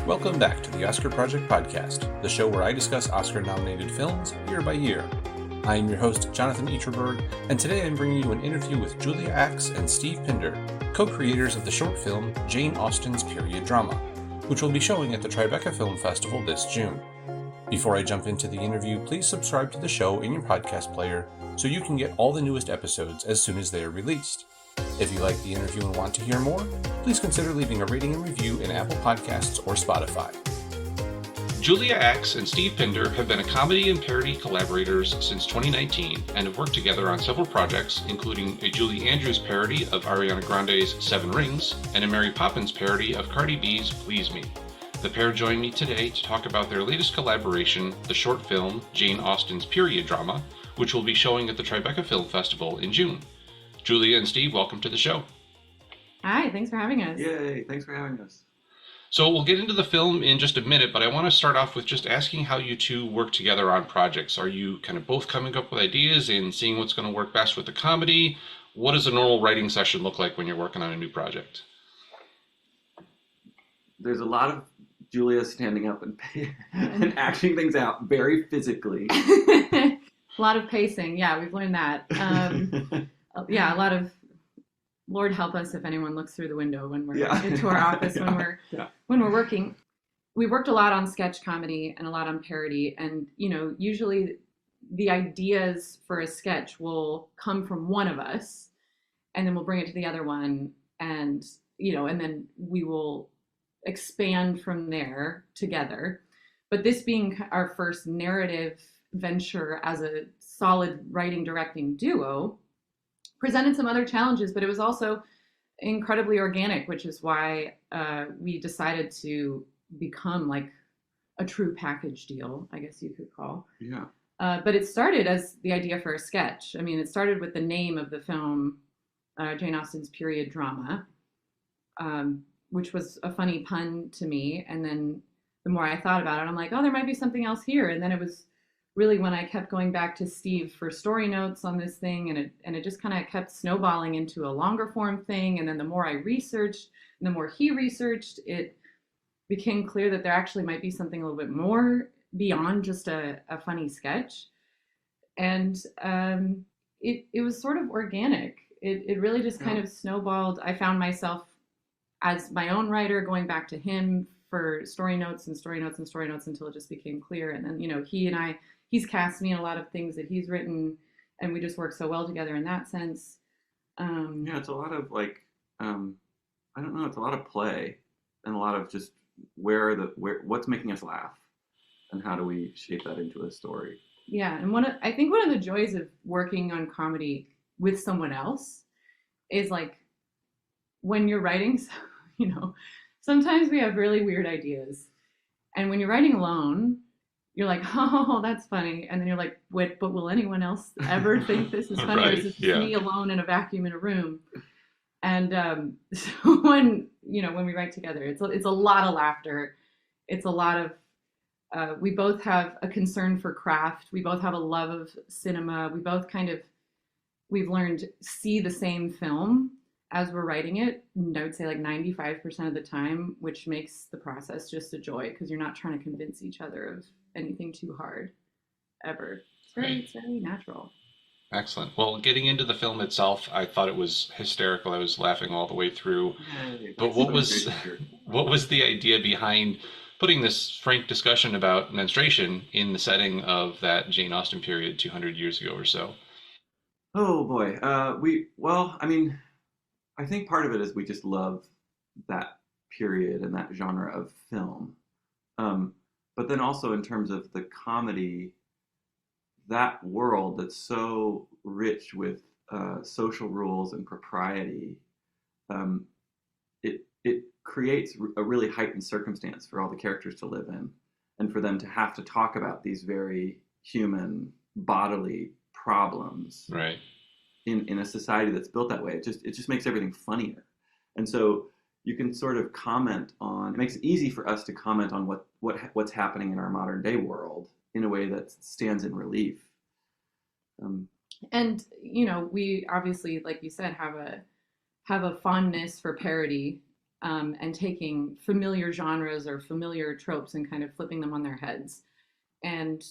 Welcome back to the Oscar Project Podcast, the show where I discuss Oscar-nominated films year by year. I am your host, Jonathan Eaterberg, and today I'm bringing you an interview with Julia Axe and Steve Pinder, co-creators of the short film Jane Austen's period drama, which will be showing at the Tribeca Film Festival this June. Before I jump into the interview, please subscribe to the show in your podcast player so you can get all the newest episodes as soon as they are released. If you like the interview and want to hear more, please consider leaving a rating and review in Apple Podcasts or Spotify. Julia Axe and Steve Pinder have been a comedy and parody collaborators since 2019 and have worked together on several projects, including a Julie Andrews parody of Ariana Grande's Seven Rings and a Mary Poppins parody of Cardi B's Please Me. The pair join me today to talk about their latest collaboration, the short film Jane Austen's period drama, which will be showing at the Tribeca Film Festival in June. Julia and Steve, welcome to the show. Hi, thanks for having us. Yay, thanks for having us. So we'll get into the film in just a minute, but I want to start off with just asking how you two work together on projects. Are you kind of both coming up with ideas and seeing what's going to work best with the comedy? What does a normal writing session look like when you're working on a new project? There's a lot of Julia standing up and acting things out very physically. A lot of pacing. Yeah, we've learned that. Yeah, a lot of Lord help us if anyone looks through the window when we're into our office when we're working. We worked a lot on sketch comedy and a lot on parody, and usually the ideas for a sketch will come from one of us, and then we'll bring it to the other one, and and then we will expand from there together. But this being our first narrative venture as a solid writing directing duo presented some other challenges, but it was also incredibly organic, which is why we decided to become like a true package deal, I guess you could call. Yeah. But it started as the idea for a sketch. I mean, it started with the name of the film, Jane Austen's period drama, which was a funny pun to me. And then the more I thought about it, I'm like, oh, there might be something else here. And then it was really when I kept going back to Steve for story notes on this thing, and it just kind of kept snowballing into a longer form thing. And then the more I researched and the more he researched, it became clear that there actually might be something a little bit more beyond just a funny sketch. And it was sort of organic. It really just kind of snowballed. I found myself as my own writer going back to him for story notes and story notes and story notes until it just became clear. And then, he's cast me in a lot of things that he's written, and we just work so well together in that sense. It's a lot of it's a lot of play and a lot of just what's making us laugh and how do we shape that into a story. Yeah, and I think one of the joys of working on comedy with someone else is like when you're writing, sometimes we have really weird ideas, and when you're writing alone, you're like, oh, that's funny. And then you're like, wait, but will anyone else ever think this is funny? Right, or is it just me alone in a vacuum in a room? And so when we write together, it's a lot of laughter. It's a lot of, we both have a concern for craft. We both have a love of cinema. We both we've learned see the same film as we're writing it. And I would say like 95% of the time, which makes the process just a joy because you're not trying to convince each other of anything too hard ever. It's very natural. Excellent. Well, getting into the film itself, I thought it was hysterical. I was laughing all the way through. But what was the idea behind putting this frank discussion about menstruation in the setting of that Jane Austen period 200 years ago or so? Oh boy. I think part of it is we just love that period and that genre of film. But then also in terms of the comedy, that world that's so rich with social rules and propriety, it creates a really heightened circumstance for all the characters to live in, and for them to have to talk about these very human bodily problems. Right. In a society that's built that way, it just makes everything funnier. And so you can sort of comment on, it makes it easy for us to comment on what's happening in our modern day world in a way that stands in relief. And we obviously, like you said, have a fondness for parody and taking familiar genres or familiar tropes and kind of flipping them on their heads. And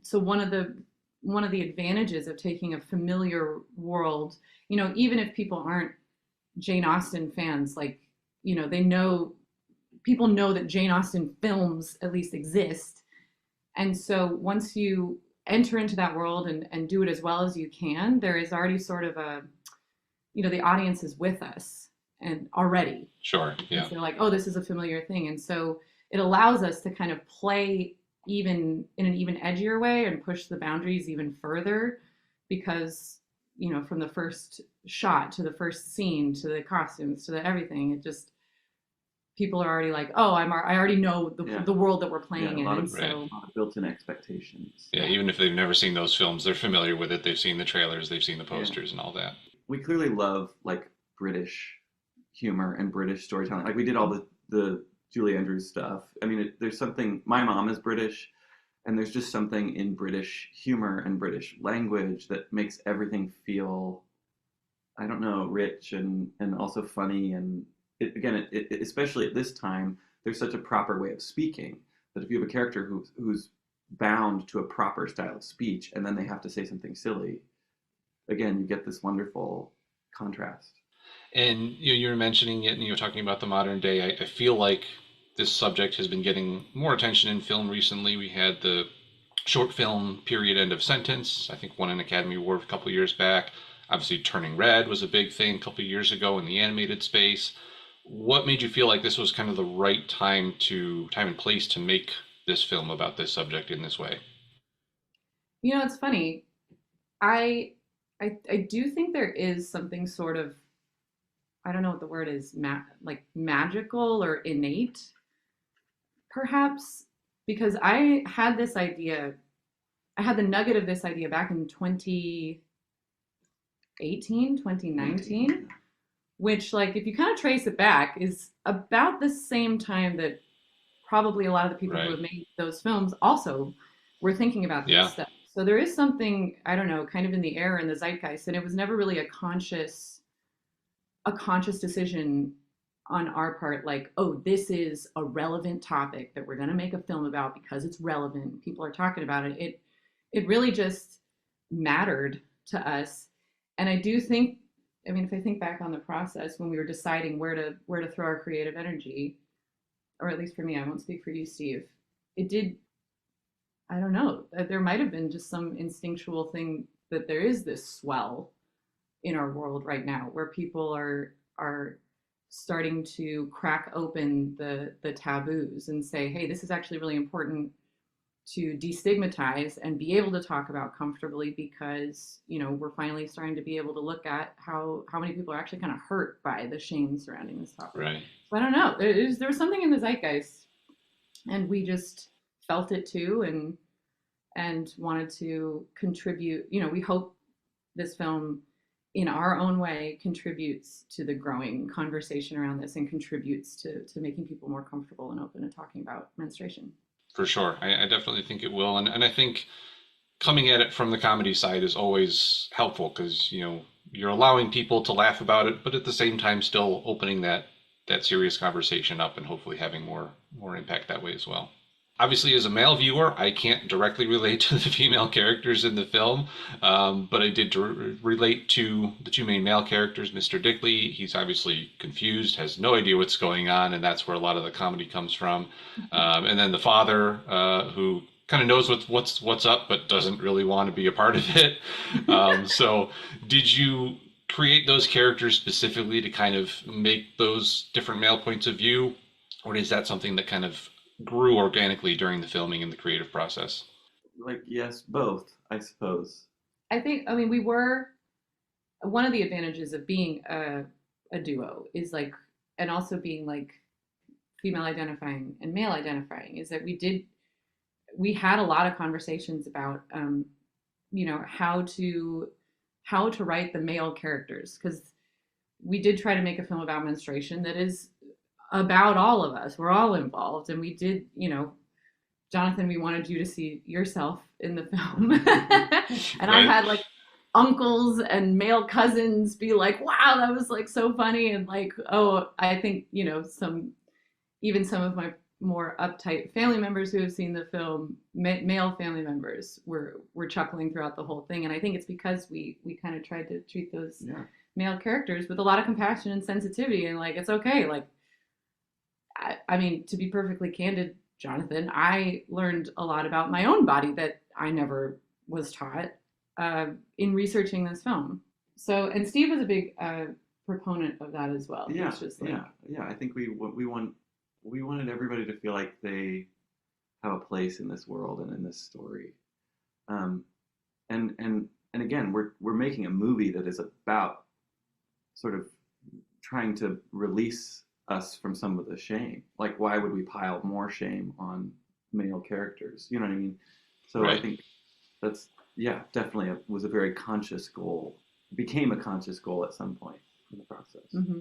so one of the advantages of taking a familiar world, even if people aren't Jane Austen fans, like, people know that Jane Austen films at least exist. And so once you enter into that world and do it as well as you can, there is already sort of the audience is with us and already. Sure. Yeah. So they're like, oh, this is a familiar thing. And so it allows us to kind of play even in an even edgier way and push the boundaries even further, because, from the first shot to the first scene to the costumes to the everything, it just, people are already like, oh, I already know the world that we're playing in. A lot and of so built-in expectations. Yeah, even if they've never seen those films, they're familiar with it. They've seen the trailers, they've seen the posters and all that. We clearly love like British humor and British storytelling. Like we did all the Julie Andrews stuff. I mean, there's something, my mom is British, and there's just something in British humor and British language that makes everything feel, I don't know, rich and also funny. And it, especially at this time, there's such a proper way of speaking that if you have a character who's bound to a proper style of speech and then they have to say something silly, again, you get this wonderful contrast. And you were mentioning it, and you were talking about the modern day. I feel like this subject has been getting more attention in film recently. We had the short film Period End of Sentence, I think won an Academy Award a couple of years back. Obviously, Turning Red was a big thing a couple of years ago in the animated space. What made you feel like this was kind of the right time and place to make this film about this subject in this way? It's funny. I do think there is something sort of, I don't know what the word is, like magical or innate, perhaps, because I had this idea, I had the nugget of this idea back in 2019, which, like, if you kind of trace it back, is about the same time that probably a lot of the people who have made those films also were thinking about this stuff. So there is something, I don't know, kind of in the air, in the zeitgeist, and it was never really a conscious decision on our part, like, oh, this is a relevant topic that we're going to make a film about because it's relevant. People are talking about it. It really just mattered to us. And I do think, I mean, if I think back on the process when we were deciding where to throw our creative energy, or at least for me, I won't speak for you, Steve, it did, I don't know, there might have been just some instinctual thing that there is this swell in our world right now where people are starting to crack open the taboos and say, hey, this is actually really important to destigmatize and be able to talk about comfortably, because we're finally starting to be able to look at how many people are actually kind of hurt by the shame surrounding this topic. Right. So I don't know. There was something in the zeitgeist, and we just felt it too, and wanted to contribute. We hope this film, in our own way, contributes to the growing conversation around this and contributes to making people more comfortable and open to talking about menstruation. For sure. I definitely think it will. And I think coming at it from the comedy side is always helpful because, you're allowing people to laugh about it, but at the same time still opening that serious conversation up and hopefully having more impact that way as well. Obviously, as a male viewer, I can't directly relate to the female characters in the film, but I did relate to the two main male characters. Mr. Dickley, he's obviously confused, has no idea what's going on, and that's where a lot of the comedy comes from. And then the father, who kind of knows what's up, but doesn't really want to be a part of it. So did you create those characters specifically to kind of make those different male points of view, or is that something that kind of grew organically during the filming and the creative process? Like, yes, both, I suppose. We were, one of the advantages of being a duo is like, and also being like female identifying and male identifying, is that we had a lot of conversations about, how to write the male characters, because we did try to make a film about menstruation that is about all of us. We're all involved. And we did, Jonathan, we wanted you to see yourself in the film. And right. I had like uncles and male cousins be like, wow, that was like so funny. And like, oh, I think, even some of my more uptight family members who have seen the film, male family members, were chuckling throughout the whole thing. And I think it's because we kind of tried to treat those male characters with a lot of compassion and sensitivity, and like, it's okay. Like, I mean, to be perfectly candid, Jonathan, I learned a lot about my own body that I never was taught in researching this film. So, and Steve was a big proponent of that as well. Yeah, just like, yeah. I think we wanted everybody to feel like they have a place in this world and in this story. And again, we're making a movie that is about sort of trying to release us from some of the shame. Like, why would we pile more shame on male characters? You know what I mean? So right. I think that's, definitely was a very conscious goal. Became a conscious goal at some point in the process. Mm-hmm.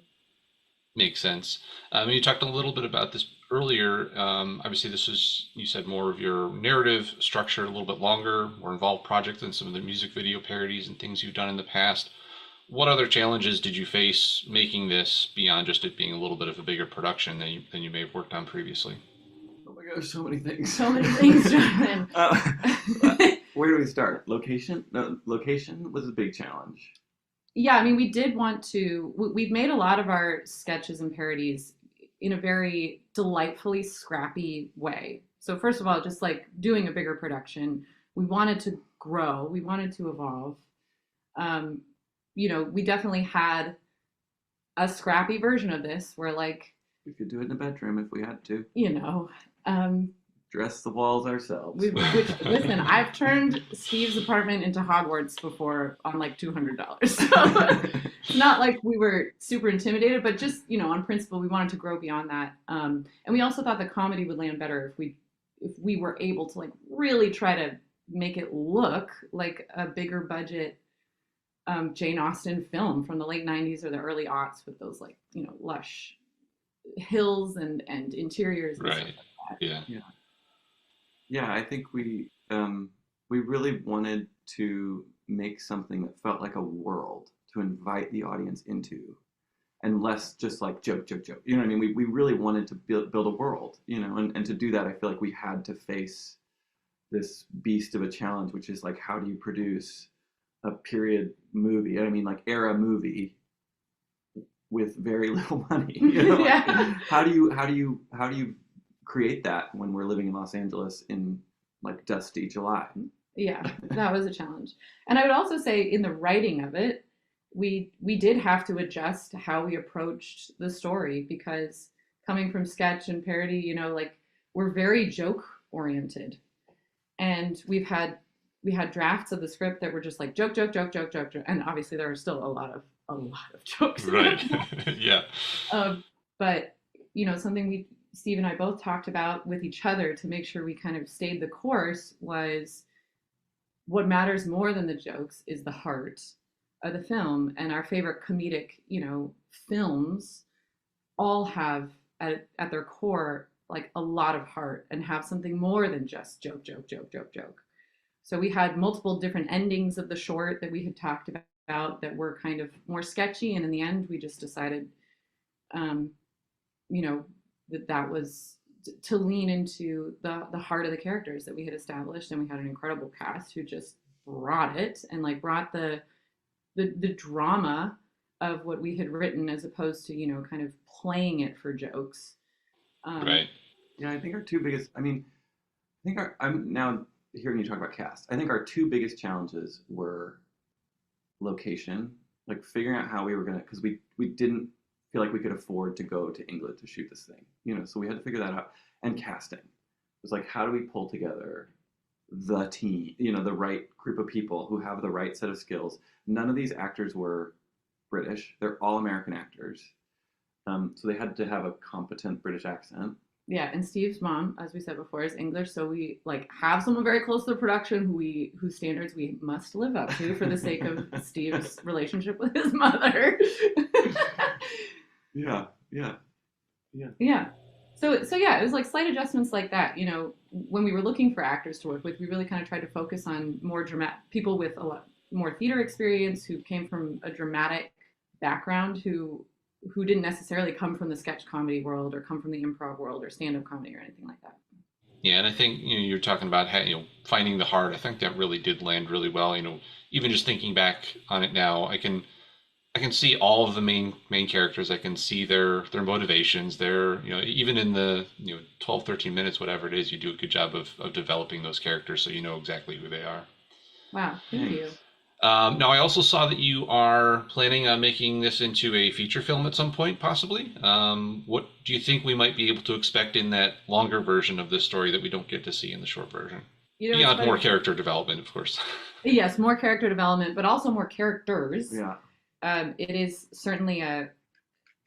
Makes sense. You talked a little bit about this earlier. Obviously, this was, you said, more of your narrative structure, a little bit longer, more involved project than some of the music video parodies and things you've done in the past. What other challenges did you face making this beyond just it being a little bit of a bigger production than you may have worked on previously? Oh my gosh, so many things. So many things, Jonathan. Where do we start? Location? No, location was a big challenge. Yeah, I mean, we did want to, we've made a lot of our sketches and parodies in a very delightfully scrappy way. So first of all, just like doing a bigger production, we wanted to grow, we wanted to evolve. We definitely had a scrappy version of this where, like, we could do it in a bedroom if we had to. Dress the walls ourselves. Listen, I've turned Steve's apartment into Hogwarts before on like $200. So it's not like we were super intimidated, but just, on principle, we wanted to grow beyond that. And we also thought the comedy would land better if we were able to like really try to make it look like a bigger budget Jane Austen film from the late 90s or the early aughts with those like, lush hills and interiors and right. stuff like that. Yeah, I think we really wanted to make something that felt like a world to invite the audience into, and less just like joke. You know what I mean? We really wanted to build a world, and to do that, I feel like we had to face this beast of a challenge, which is like, how do you produce a period movie? I mean, like era movie with very little money. Yeah. How do you create that when we're living in Los Angeles in like dusty July? Yeah, that was a challenge. And I would also say in the writing of it, we did have to adjust how we approached the story, because coming from sketch and parody, like, we're very joke oriented. And we had drafts of the script that were just like joke. And obviously there are still a lot of jokes. Right. Yeah. But, something Steve and I both talked about with each other to make sure we kind of stayed the course was, what matters more than the jokes is the heart of the film. And our favorite comedic, films all have at their core like a lot of heart and have something more than just joke. So we had multiple different endings of the short that we had talked about that were kind of more sketchy. And in the end, we just decided, that was to lean into the heart of the characters that we had established. And we had an incredible cast who just brought it and like brought the drama of what we had written, as opposed to, kind of playing it for jokes. Right. Yeah, I think our two biggest, I'm now hearing you talk about cast. I think our two biggest challenges were location, like figuring out how we were going to, because we didn't feel like we could afford to go to England to shoot this thing, so we had to figure that out. And casting. It was like, how do we pull together the team, the right group of people who have the right set of skills? None of these actors were British. They're all American actors. So they had to have a competent British accent. Yeah, and Steve's mom, as we said before, is English, so we like have someone very close to the production whose standards we must live up to for the sake of Steve's relationship with his mother. Yeah. So yeah, it was like slight adjustments like that. When we were looking for actors to work with, we really kind of tried to focus on more dramatic people with more theater experience, who came from a dramatic background, who didn't necessarily come from the sketch comedy world or come from the improv world or stand-up comedy or anything like that. Yeah, and I think you're talking about finding the heart. I think that really did land really well. Even just thinking back on it now, I can see all of the main characters. I can see their motivations. Their even in the 12, 13 minutes, whatever it is, you do a good job of developing those characters, so you know exactly who they are. Wow, thank you. Now, I also saw that you are planning on making this into a feature film at some point, possibly. What do you think we might be able to expect in that longer version of this story that we don't get to see in the short version? Beyond more character development, of course. Yes, more character development, but also more characters. Yeah. It is certainly a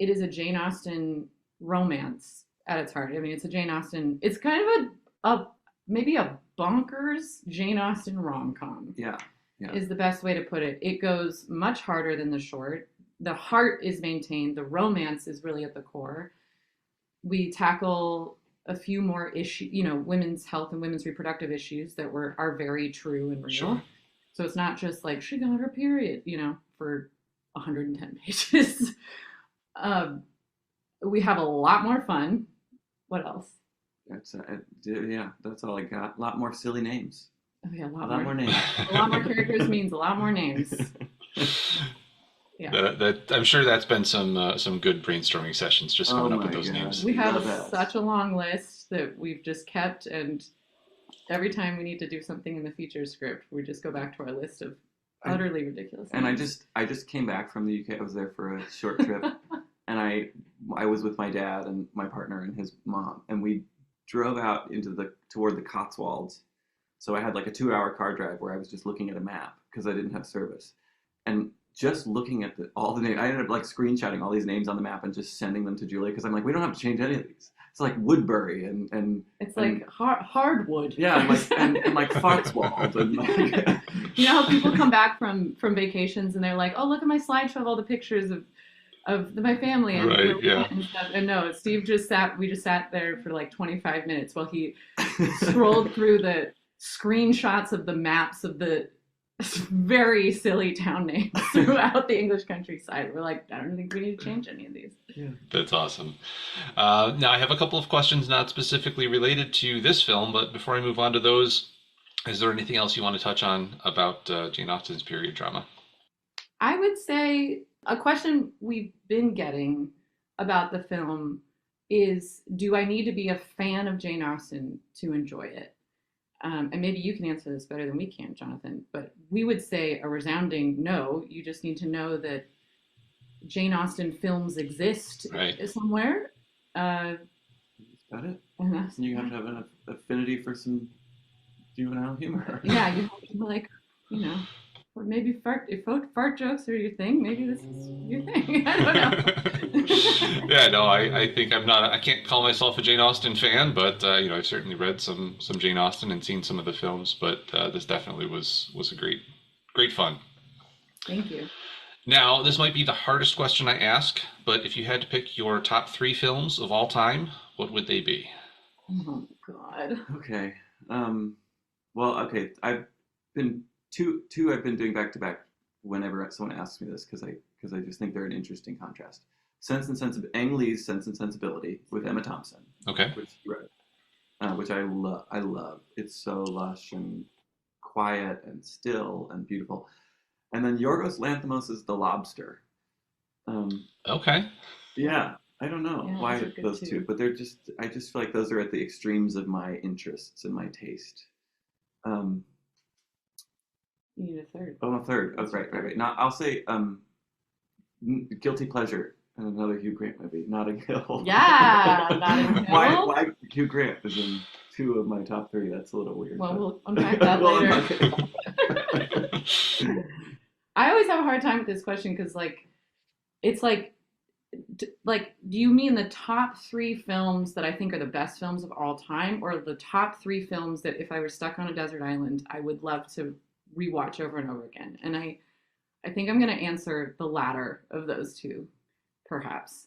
Jane Austen romance at its heart. I mean, it's a Jane Austen. It's kind of a maybe a bonkers Jane Austen rom-com. Yeah. Yeah. Is the best way to put it. It goes much harder than the short. The heart is maintained. The romance is really at the core. We tackle a few more issues, women's health and women's reproductive issues that are very true and real. Sure. So it's not just like she got her period, for 110 pages. We have a lot more fun. What else? That's all I got. A lot more silly names. Oh yeah, a lot more names. A lot more characters means a lot more names. Yeah. That I'm sure that's been some good brainstorming sessions just coming up with those names. We have such a long list that we've just kept, and every time we need to do something in the feature script, we just go back to our list of utterly ridiculous and names. I just came back from the UK. I was there for a short trip, and I was with my dad and my partner and his mom, and we drove out toward the Cotswolds. So I had like a 2-hour car drive where I was just looking at a map because I didn't have service. And just looking at all the names, I ended up like screenshotting all these names on the map and just sending them to Julia because I'm like, we don't have to change any of these. It's like Woodbury and it's like hardwood. Yeah, and like Fartswald. And like, you know how people come back from vacations and they're like, oh, look at my slideshow of all the pictures of my family and, right, yeah. And stuff. And no, Steve we just sat there for like 25 minutes while he scrolled through the screenshots of the maps of the very silly town names throughout the English countryside. We're like, I don't think we need to change any of these. Yeah. That's awesome. Now I have a couple of questions not specifically related to this film, but before I move on to those, is there anything else you want to touch on about Jane Austen's period drama? I would say a question we've been getting about the film is, do I need to be a fan of Jane Austen to enjoy it? And maybe you can answer this better than we can, Jonathan, but we would say a resounding no. You just need to know that Jane Austen films exist somewhere. That's about it. And you have to have an affinity for some juvenile humor. Yeah, you have to be like, or maybe fart jokes are your thing. Maybe this is your thing. I don't know. Yeah, no, I think I can't call myself a Jane Austen fan, but I've certainly read some Jane Austen and seen some of the films, but this definitely was a great fun. Thank you. Now, this might be the hardest question I ask, but if you had to pick your top 3 films of all time, what would they be? Oh God. Okay. Well, okay. I've been two I've been doing back to back whenever someone asks me this because I just think they're an interesting contrast. Ang Lee's Sense and Sensibility with Emma Thompson. Okay. Which you read, which I love. It's so lush and quiet and still and beautiful. And then Yorgos Lanthimos' The Lobster. Okay. Yeah, I don't know why those two, but I just feel like those are at the extremes of my interests and my taste. You need a third. Oh, a third. Oh, right. Now, I'll say Guilty Pleasure, another Hugh Grant movie, Notting Hill. Yeah, Notting Hill. Why Hugh Grant is in 2 of my top 3? That's a little weird. Well, we'll unpack that later. I always have a hard time with this question because, it's like, do you mean the top 3 films that I think are the best films of all time, or the top 3 films that if I were stuck on a desert island, I would love to rewatch over and over again? And I think I'm going to answer the latter of those 2, perhaps.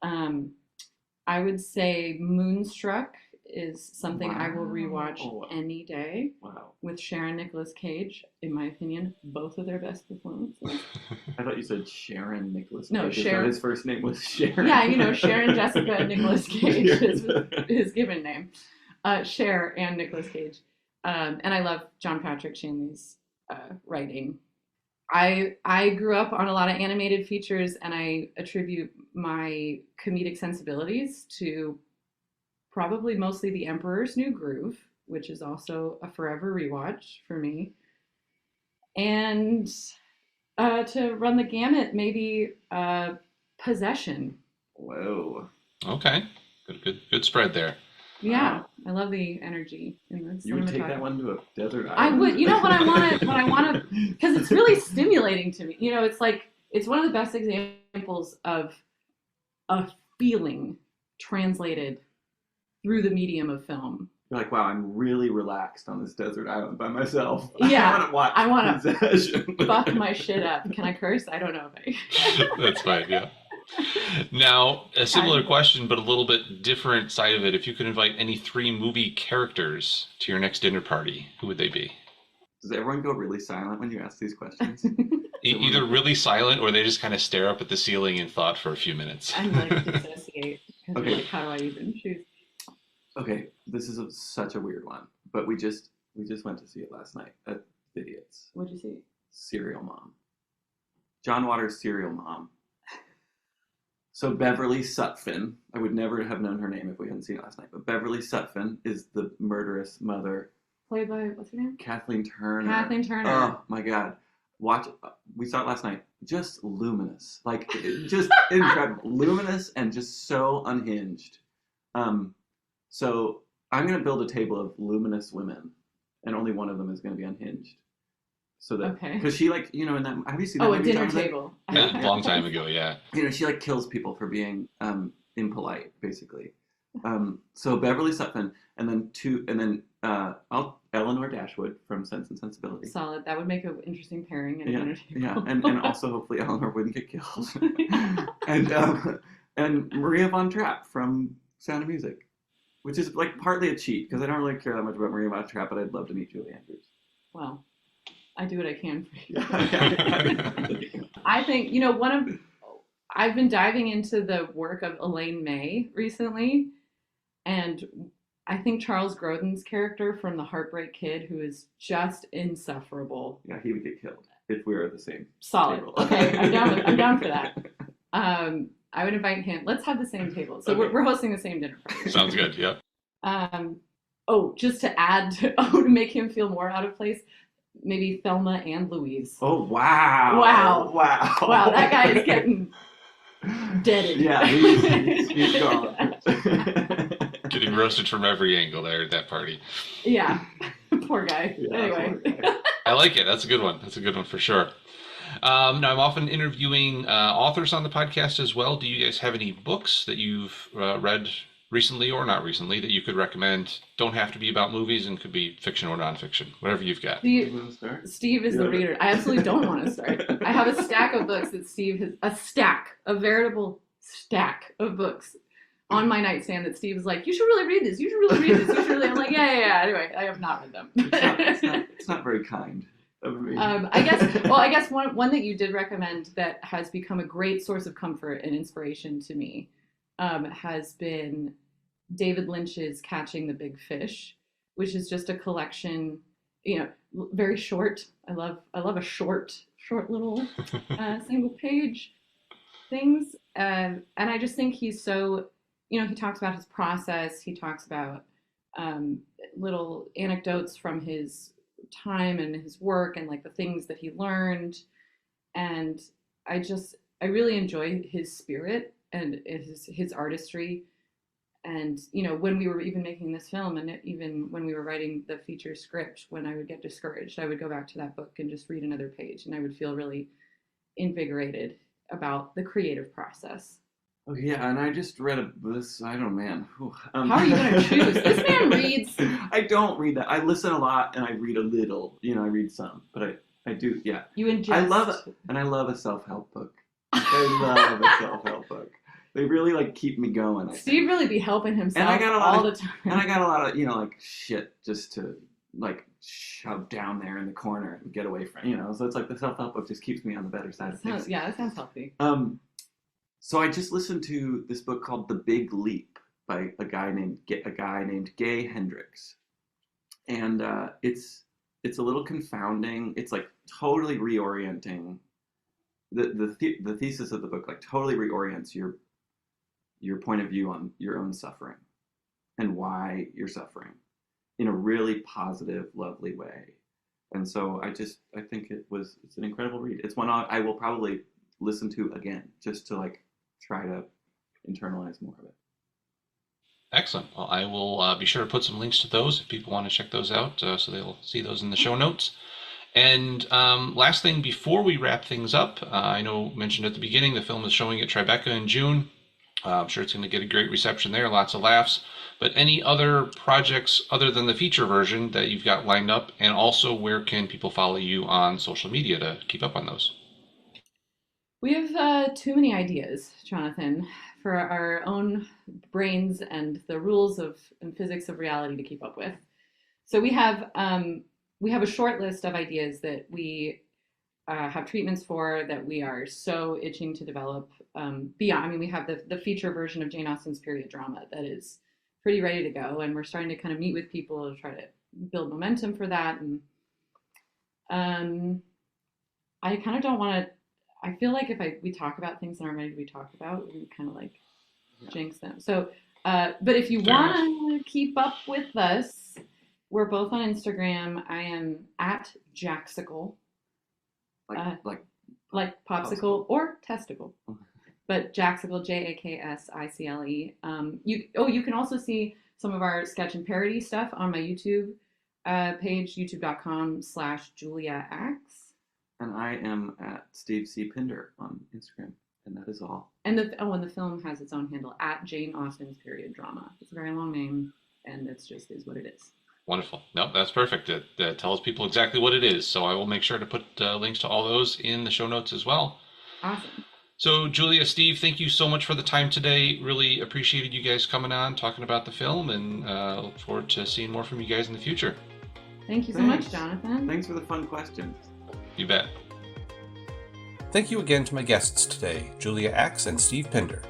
I would say Moonstruck is something I will rewatch Wow. any day. Wow. With Cher and Nicolas Cage, in my opinion, both of their best performances. I thought you said Sharon Nicholas Cage. No, Cher. His first name was Sharon. Yeah, Cher and Jessica and Nicolas Cage is his given name. Cher and Nicolas Cage. And I love John Patrick Shanley's writing. I grew up on a lot of animated features, and I attribute my comedic sensibilities to probably mostly The Emperor's New Groove, which is also a forever rewatch for me. And to run the gamut, maybe Possession. Whoa. Okay. Good spread there. Yeah, I love the energy in the You would take cinematography. that one to a desert island? I would. You know what I want to, because it's really stimulating to me. It's one of the best examples of a feeling translated through the medium of film. You're like, wow, I'm really relaxed on this desert island by myself. Yeah, I want to watch Possession. Fuck my shit up. Can I curse? I don't know if I... That's fine, yeah. Now, a similar question, but a little bit different side of it. If you could invite any 3 movie characters to your next dinner party, who would they be? Does everyone go really silent when you ask these questions? Either really silent, or they just kind of stare up at the ceiling in thought for a few minutes. I'm like dissociate. Okay. Like, how do I even choose? Okay, this is such a weird one, but we just went to see it last night at Idiots. What'd you see? Serial Mom. John Waters' Serial Mom. So Beverly Sutphin, I would never have known her name if we hadn't seen it last night, but Beverly Sutphin is the murderous mother. Played by, what's her name? Kathleen Turner. Kathleen Turner. Oh my God. We saw it last night. Just luminous. Like, just incredible. Luminous and just so unhinged. So I'm going to build a table of luminous women, and only one of them is going to be unhinged. So that, okay. Because she, like, in that, have you seen that a movie, dinner Jonathan? table. Yeah, a long time ago, yeah. She, like, kills people for being impolite, basically. So Beverly Sutphin, and then Eleanor Dashwood from Sense and Sensibility. Solid. That would make an interesting pairing at a dinner table. Yeah, and also hopefully Eleanor wouldn't get killed. and Maria von Trapp from Sound of Music, which is like partly a cheat because I don't really care that much about Maria von Trapp, but I'd love to meet Julie Andrews. Well, I do what I can for you. Yeah. I think, I've been diving into the work of Elaine May recently, and I think Charles Grodin's character from The Heartbreak Kid, who is just insufferable. Yeah, he would get killed if we were at the same Solid. table. Okay, I'm down for that. I would invite him. Let's have the same table. So Okay. we're hosting the same dinner party. Sounds good, yeah. Just to add to make him feel more out of place, maybe Thelma and Louise. Oh, wow. Wow. Wow, that guy is getting deaded. Yeah, he's gone. Getting roasted from every angle there at that party. Yeah. Poor guy. Yeah, anyway. poor guy. I like it. That's a good one. That's a good one for sure. Now, I'm often interviewing authors on the podcast as well. Do you guys have any books that you've read recently or not recently that you could recommend? Don't have to be about movies and could be fiction or nonfiction, whatever you've got. You want to start? Steve is the reader. I absolutely don't want to start. I have a stack of books that Steve has, a veritable stack of books on my nightstand that Steve is like, you should really read this. You should really read this. You should really. I'm like, yeah. Anyway, I have not read them. It's not very kind of me. I guess one that you did recommend that has become a great source of comfort and inspiration to me has been David Lynch's Catching the Big Fish, which is just a collection, very short. I love a short little single page things. And I just think he's so, he talks about his process. He talks about little anecdotes from his time and his work and like the things that he learned. And I really enjoy his spirit and his artistry. And, when we were even making this film and even when we were writing the feature script, when I would get discouraged, I would go back to that book and just read another page and I would feel really invigorated about the creative process. Oh, yeah, and I just read this, I don't know, man. How are you going to choose? This man reads. I don't read that. I listen a lot and I read a little. I read some, but I do, yeah. You ingest. I love it, and I love a self-help book. I love a self-help book. they really like keep me going. I Steve think. really be helping himself And I got a lot all of, the time. and I got a lot of, like shit just to like shove down there in the corner and get away from, so it's like the self-help book just keeps me on the better side of things. Yeah, that sounds healthy. So I just listened to this book called The Big Leap by a guy named Gay Hendricks, and it's a little confounding. It's like totally reorienting. The thesis of the book like totally reorients your point of view on your own suffering and why you're suffering in a really positive, lovely way. And so I think it's an incredible read. It's one I will probably listen to again just to like try to internalize more of it. Excellent. Well, I will be sure to put some links to those if people want to check those out, so they'll see those in the show notes. And last thing before we wrap things up, I mentioned at the beginning the film is showing at Tribeca in June. I'm sure it's going to get a great reception there, lots of laughs. But any other projects other than the feature version that you've got lined up, and also where can people follow you on social media to keep up on those? We have too many ideas, Jonathan, for our own brains and the rules and physics of reality to keep up with. So we have a short list of ideas that we have treatments for that we are so itching to develop beyond. We have the feature version of Jane Austen's period drama that is pretty ready to go, and we're starting to kind of meet with people to try to build momentum for that. And I kind of don't want to. I feel like if we talk about things that aren't ready to be talked about, we kind of like jinx them. So, but if you want to keep up with us, we're both on Instagram. I am at Jaxicle. Like popsicle or testicle, but Jaxicle, Jaksicle. You can also see some of our sketch and parody stuff on my YouTube page, youtube.com/JuliaAx. And I am at Steve C. Pinder on Instagram, and that is all. And the film has its own handle at Jane Austen's period drama. It's a very long name, and it's just is what it is. Wonderful. No, that's perfect. That tells people exactly what it is. So I will make sure to put links to all those in the show notes as well. Awesome. So Julia, Steve, thank you so much for the time today. Really appreciated you guys coming on, talking about the film, and look forward to seeing more from you guys in the future. Thank you so much, Jonathan. Thanks for the fun questions. You bet. Thank you again to my guests today, Julia Ax and Steve Pinder.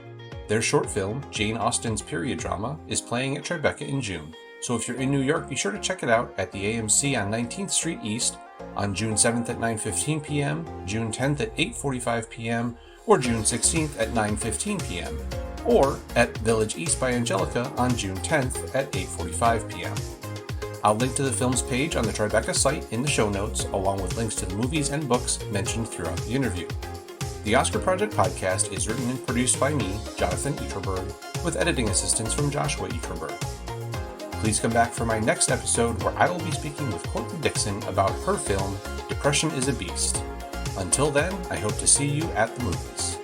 Their short film, Jane Austen's period drama, is playing at Tribeca in June. So if you're in New York, be sure to check it out at the AMC on 19th Street East on June 7th at 9:15 p.m., June 10th at 8:45 p.m., or June 16th at 9:15 p.m., or at Village East by Angelica on June 10th at 8:45 p.m. I'll link to the film's page on the Tribeca site in the show notes, along with links to the movies and books mentioned throughout the interview. The Oscar Project podcast is written and produced by me, Jonathan Eaterberg, with editing assistance from Joshua Eaterberg. Please come back for my next episode where I will be speaking with Courtney Dixon about her film, Depression is a Beast. Until then, I hope to see you at the movies.